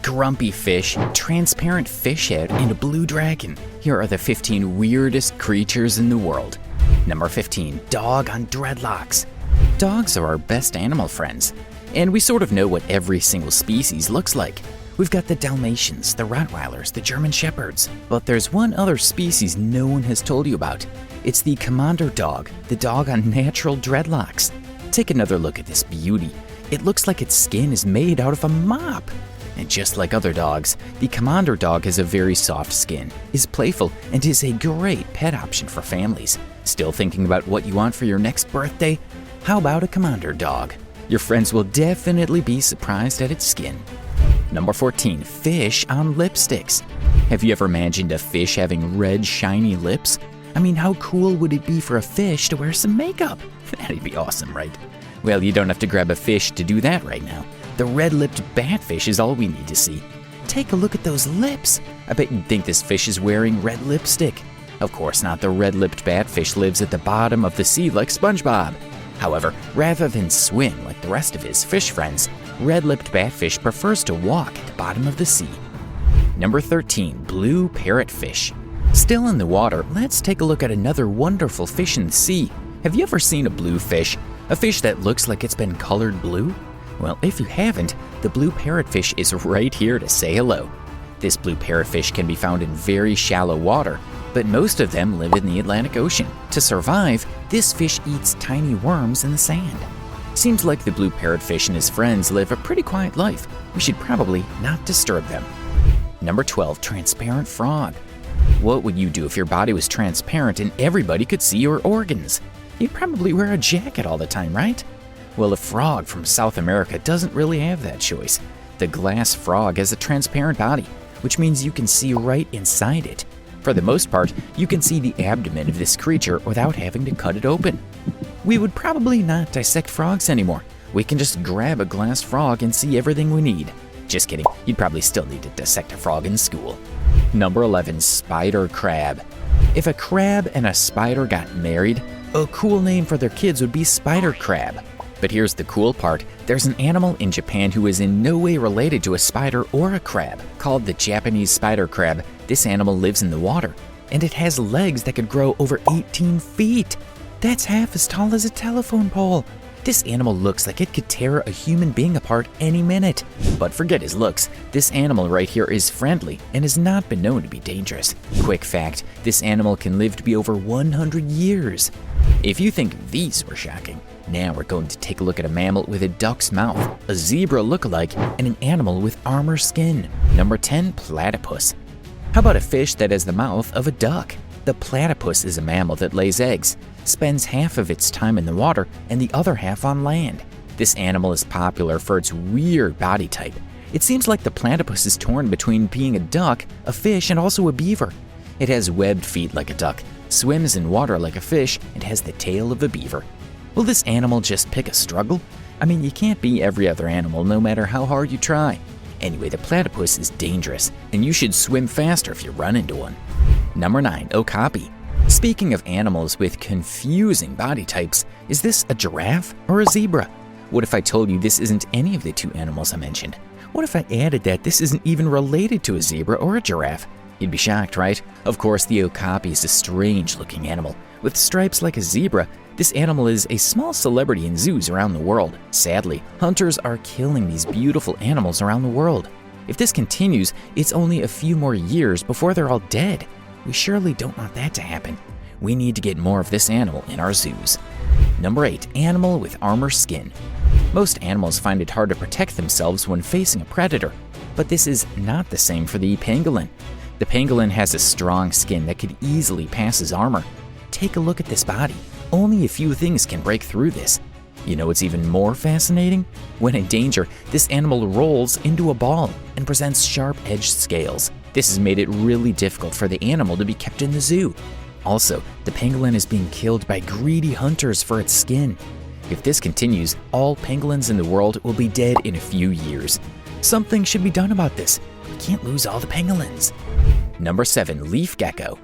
grumpy fish, transparent fish head, and a blue dragon. Here are the 15 weirdest creatures in the world. Number 15, dog on dreadlocks. Dogs are our best animal friends, and we sort of know what every single species looks like. We've got the Dalmatians, the Rottweilers, the German Shepherds, but there's one other species no one has told you about. It's the commander dog, the dog on natural dreadlocks. Take another look at this beauty. It looks like its skin is made out of a mop. And just like other dogs, the commander dog has a very soft skin, is playful, and is a great pet option for families. Still thinking about what you want for your next birthday? How about a commander dog? Your friends will definitely be surprised at its skin. Number 14, fish on lipsticks. Have you ever imagined a fish having red, shiny lips? I mean, how cool would it be for a fish to wear some makeup? That'd be awesome, right? Well, you don't have to grab a fish to do that right now. The red-lipped batfish is all we need to see. Take a look at those lips. I bet you'd think this fish is wearing red lipstick. Of course not, the red-lipped batfish lives at the bottom of the sea like SpongeBob. However, rather than swim like the rest of his fish friends, red-lipped batfish prefers to walk at the bottom of the sea. Number 13, blue parrotfish. Still in the water, let's take a look at another wonderful fish in the sea. Have you ever seen a blue fish? A fish that looks like it's been colored blue? Well, if you haven't, the blue parrotfish is right here to say hello. This blue parrotfish can be found in very shallow water, but most of them live in the Atlantic Ocean. To survive, this fish eats tiny worms in the sand. Seems like the blue parrotfish and his friends live a pretty quiet life. We should probably not disturb them. Number 12, transparent frog. What would you do if your body was transparent and everybody could see your organs? You'd probably wear a jacket all the time, right? Well, a frog from South America doesn't really have that choice. The glass frog has a transparent body, which means you can see right inside it. For the most part, you can see the abdomen of this creature without having to cut it open. We would probably not dissect frogs anymore. We can just grab a glass frog and see everything we need. Just kidding, you'd probably still need to dissect a frog in school. Number 11, spider crab. If a crab and a spider got married, a cool name for their kids would be spider crab. But here's the cool part. There's an animal in Japan who is in no way related to a spider or a crab, called the Japanese spider crab. This animal lives in the water, and it has legs that could grow over 18 feet. That's half as tall as a telephone pole. This animal looks like it could tear a human being apart any minute. But forget his looks. This animal right here is friendly and has not been known to be dangerous. Quick fact, this animal can live to be over 100 years. If you think these were shocking, now we're going to take a look at a mammal with a duck's mouth, a zebra lookalike, and an animal with armor skin. Number 10, platypus. How about a fish that has the mouth of a duck? The platypus is a mammal that lays eggs, spends half of its time in the water and the other half on land. This animal is popular for its weird body type. It seems like the platypus is torn between being a duck, a fish, and also a beaver. It has webbed feet like a duck, swims in water like a fish, and has the tail of a beaver. Will this animal just pick a struggle? I mean, you can't be every other animal no matter how hard you try. Anyway, the platypus is dangerous, and you should swim faster if you run into one. Number 9, okapi. Speaking of animals with confusing body types, is this a giraffe or a zebra? What if I told you this isn't any of the two animals I mentioned? What if I added that this isn't even related to a zebra or a giraffe? You'd be shocked, right? Of course, the okapi is a strange-looking animal. With stripes like a zebra, this animal is a small celebrity in zoos around the world. Sadly, hunters are killing these beautiful animals around the world. If this continues, it's only a few more years before they're all dead. We surely don't want that to happen. We need to get more of this animal in our zoos. Number 8, animal with armor skin. Most animals find it hard to protect themselves when facing a predator, but this is not the same for the pangolin. The pangolin has a strong skin that could easily pass as armor. Take a look at this body. Only a few things can break through this. You know what's even more fascinating? When in danger, this animal rolls into a ball and presents sharp-edged scales. This has made it really difficult for the animal to be kept in the zoo. Also, the pangolin is being killed by greedy hunters for its skin. If this continues, all pangolins in the world will be dead in a few years. Something should be done about this. We can't lose all the pangolins. Number 7, leaf gecko.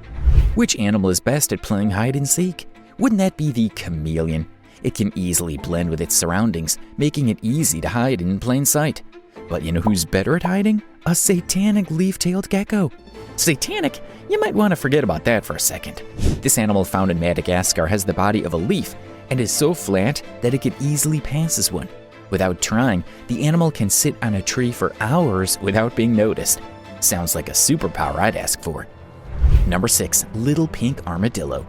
Which animal is best at playing hide and seek? Wouldn't that be the chameleon? It can easily blend with its surroundings, making it easy to hide in plain sight. But you know who's better at hiding? A satanic leaf-tailed gecko. Satanic? You might want to forget about that for a second. This animal found in Madagascar has the body of a leaf and is so flat that it could easily pass as one. Without trying, the animal can sit on a tree for hours without being noticed. Sounds like a superpower I'd ask for. Number 6, little pink armadillo.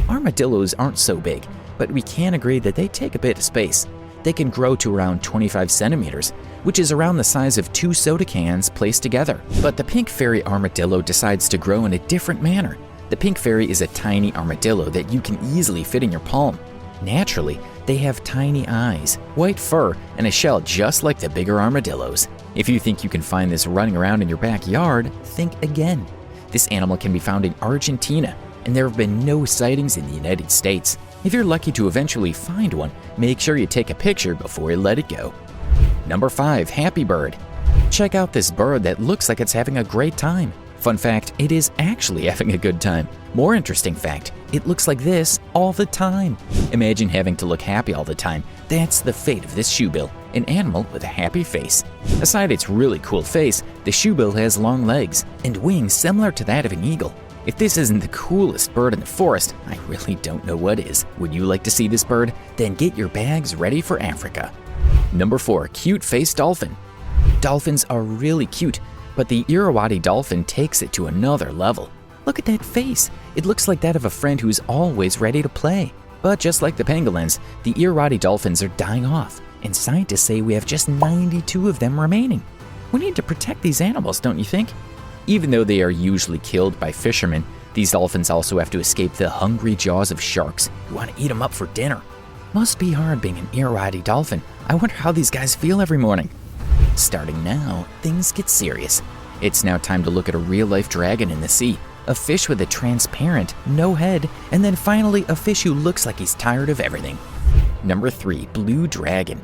Armadillos aren't so big, but we can agree that they take a bit of space. They can grow to around 25 centimeters, which is around the size of 2 soda cans placed together. But the pink fairy armadillo decides to grow in a different manner. The pink fairy is a tiny armadillo that you can easily fit in your palm. Naturally, they have tiny eyes, white fur, and a shell just like the bigger armadillos. If you think you can find this running around in your backyard, think again. This animal can be found in Argentina, and there have been no sightings in the United States. If you're lucky to eventually find one, make sure you take a picture before you let it go. Number 5, happy bird. Check out this bird that looks like it's having a great time. Fun fact, it is actually having a good time. More interesting fact, it looks like this all the time. Imagine having to look happy all the time. That's the fate of this shoebill, an animal with a happy face. Aside its really cool face, the shoebill has long legs and wings similar to that of an eagle. If this isn't the coolest bird in the forest, I really don't know what is. Would you like to see this bird? Then get your bags ready for Africa. Number 4, cute-faced dolphin. Dolphins are really cute, but the Irrawaddy dolphin takes it to another level. Look at that face. It looks like that of a friend who's always ready to play. But just like the pangolins, the Irrawaddy dolphins are dying off, and scientists say we have just 92 of them remaining. We need to protect these animals, don't you think? Even though they are usually killed by fishermen, these dolphins also have to escape the hungry jaws of sharks who want to eat them up for dinner. Must be hard being an Irrawaddy dolphin. I wonder how these guys feel every morning. Starting now, things get serious. It's now time to look at a real-life dragon in the sea, a fish with a transparent, no head, and then finally a fish who looks like he's tired of everything. Number 3, blue dragon.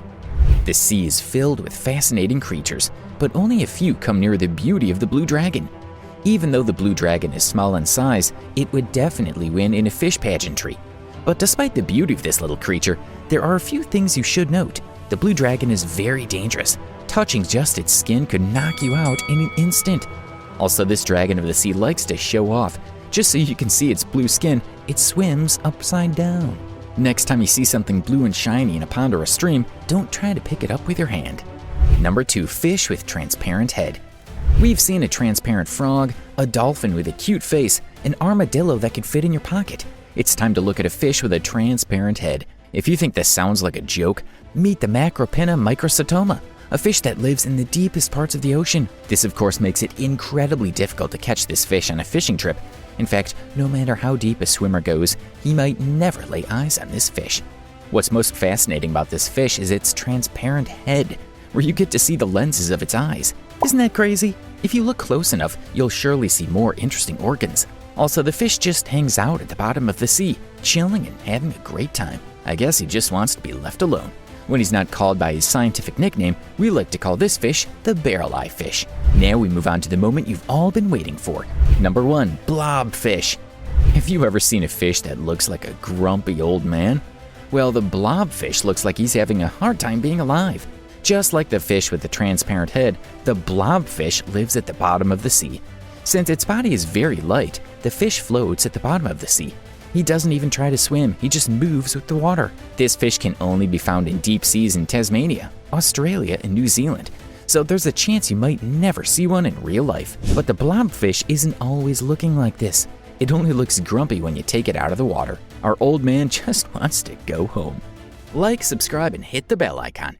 The sea is filled with fascinating creatures, but only a few come near the beauty of the blue dragon. Even though the blue dragon is small in size, it would definitely win in a fish pageantry. But despite the beauty of this little creature, there are a few things you should note. The blue dragon is very dangerous. Touching just its skin could knock you out in an instant. Also, this dragon of the sea likes to show off. Just so you can see its blue skin, it swims upside down. Next time you see something blue and shiny in a pond or a stream, don't try to pick it up with your hand. Number 2, fish with transparent head. We've seen a transparent frog, a dolphin with a cute face, an armadillo that could fit in your pocket. It's time to look at a fish with a transparent head. If you think this sounds like a joke, meet the Macropinna microcetoma, a fish that lives in the deepest parts of the ocean. This of course makes it incredibly difficult to catch this fish on a fishing trip. In fact, no matter how deep a swimmer goes, he might never lay eyes on this fish. What's most fascinating about this fish is its transparent head, where you get to see the lenses of its eyes. Isn't that crazy? If you look close enough, you'll surely see more interesting organs. Also, the fish just hangs out at the bottom of the sea, chilling and having a great time. I guess he just wants to be left alone. When he's not called by his scientific nickname, we like to call this fish the barrel-eye fish. Now we move on to the moment you've all been waiting for. Number 1, blobfish. Have you ever seen a fish that looks like a grumpy old man? Well, the blobfish looks like he's having a hard time being alive. Just like the fish with the transparent head, the blobfish lives at the bottom of the sea. Since its body is very light, the fish floats at the bottom of the sea. He doesn't even try to swim, he just moves with the water. This fish can only be found in deep seas in Tasmania, Australia, and New Zealand, so there's a chance you might never see one in real life. But the blobfish isn't always looking like this. It only looks grumpy when you take it out of the water. Our old man just wants to go home. Like, subscribe, and hit the bell icon.